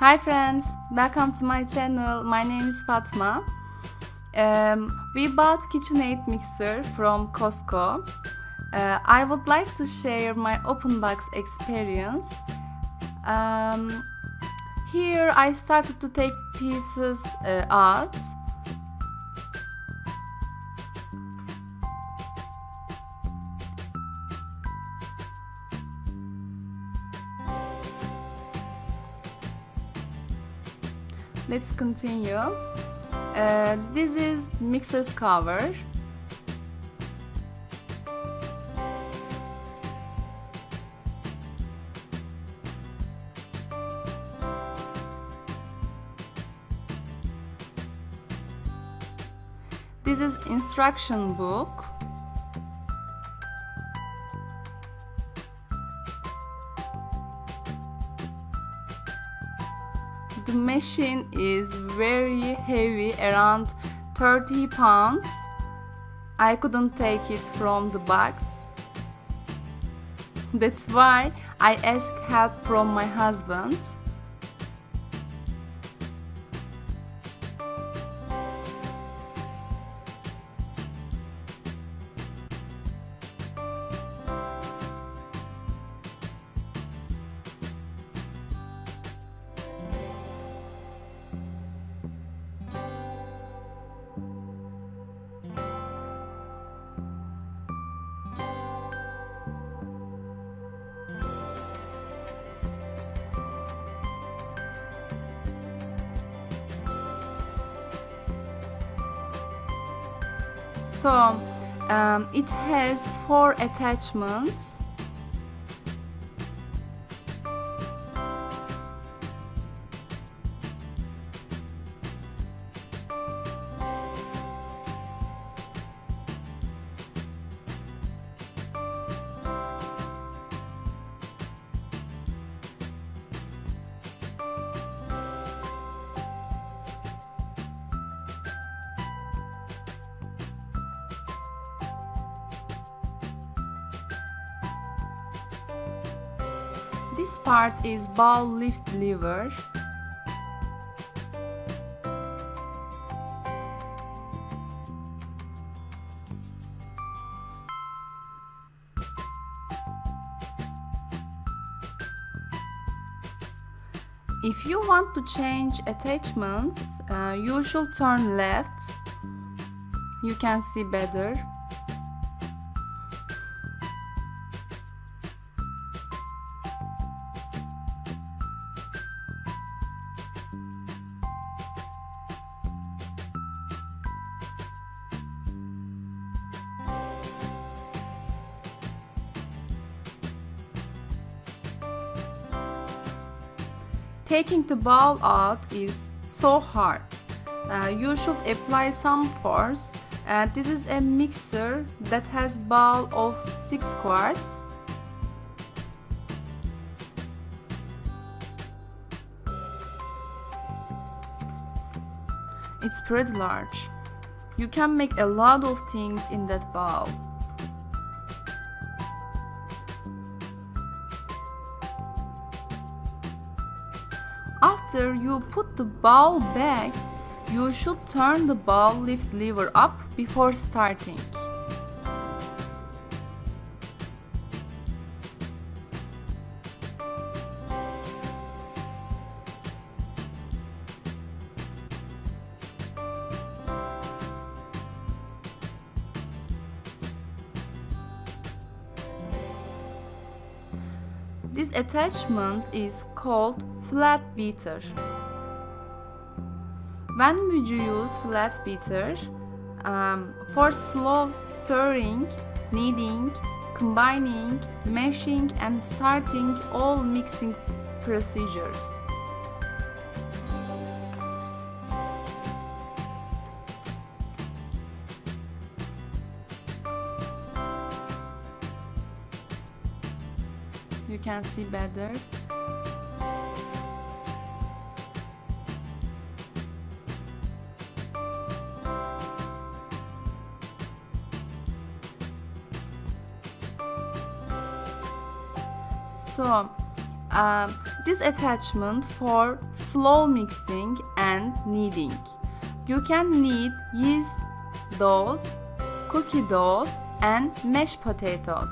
Hi friends, welcome to my channel. My name is Fatma. We bought KitchenAid mixer from Costco. I would like to share my open box experience. Here I started to take pieces out. Let's continue. This is mixer's cover. This is instruction book. The machine is very heavy, around 30 pounds. I couldn't take it from the box. That's why I asked help from my husband. So it has 4 attachments. This part is bowl lift lever. If you want to change attachments, you should turn left. You can see better. Taking the bowl out is so hard. You should apply some force. This is a mixer that has bowl of 6 quarts. It's pretty large. You can make a lot of things in that bowl. After you put the bowl back, you should turn the bowl lift lever up before starting. This attachment is called flat beater. When would you use flat beater? For slow stirring, kneading, combining, mashing and starting all mixing procedures. You can see better. So This attachment for slow mixing and kneading. You can knead yeast doughs, cookie doughs, and mashed potatoes.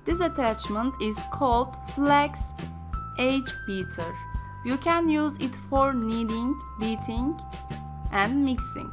This attachment is called flex edge beater. You can use it for kneading, beating, and mixing.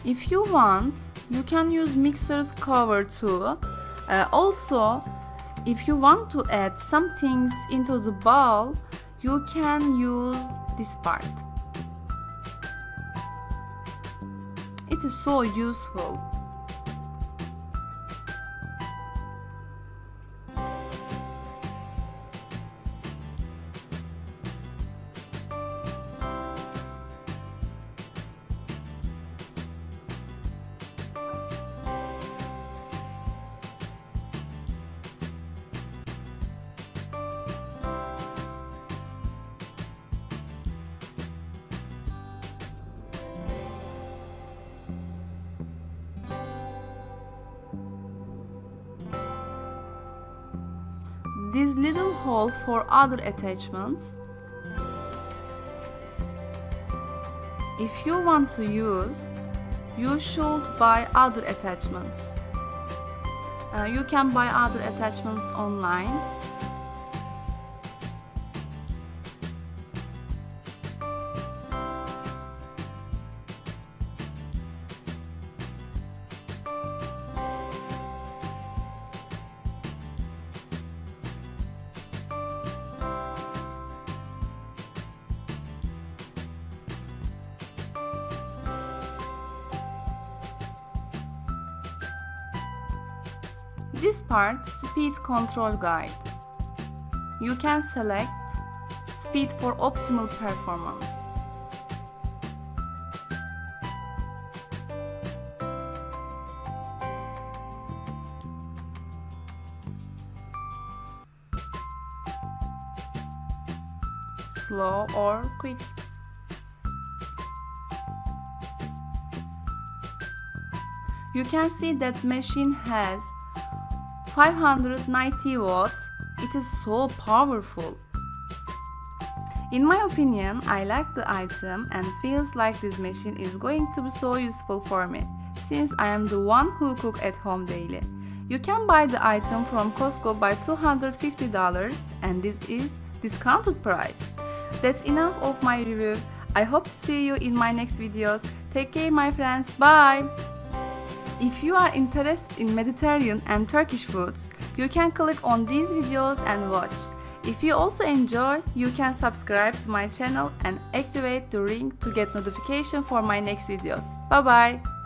If you want, you can use mixer's cover too. Also, if you want to add some things into the bowl, you can use this part. It is so useful. This little hole for other attachments. If you want to use, you should buy other attachments. You can buy other attachments online. This part, speed control guide. You can select speed for optimal performance. Slow or quick. You can see that machine has 590 watts. It is so powerful. In my opinion, I like the item and feels like this machine is going to be so useful for me, since I am the one who cook at home daily. You can buy the item from Costco by $250 and this is discounted price. That's enough of my review. I hope to see you in my next videos. Take care my friends, bye! If you are interested in Mediterranean and Turkish foods, you can click on these videos and watch. If you also enjoy, you can subscribe to my channel and activate the ring to get notification for my next videos. Bye bye!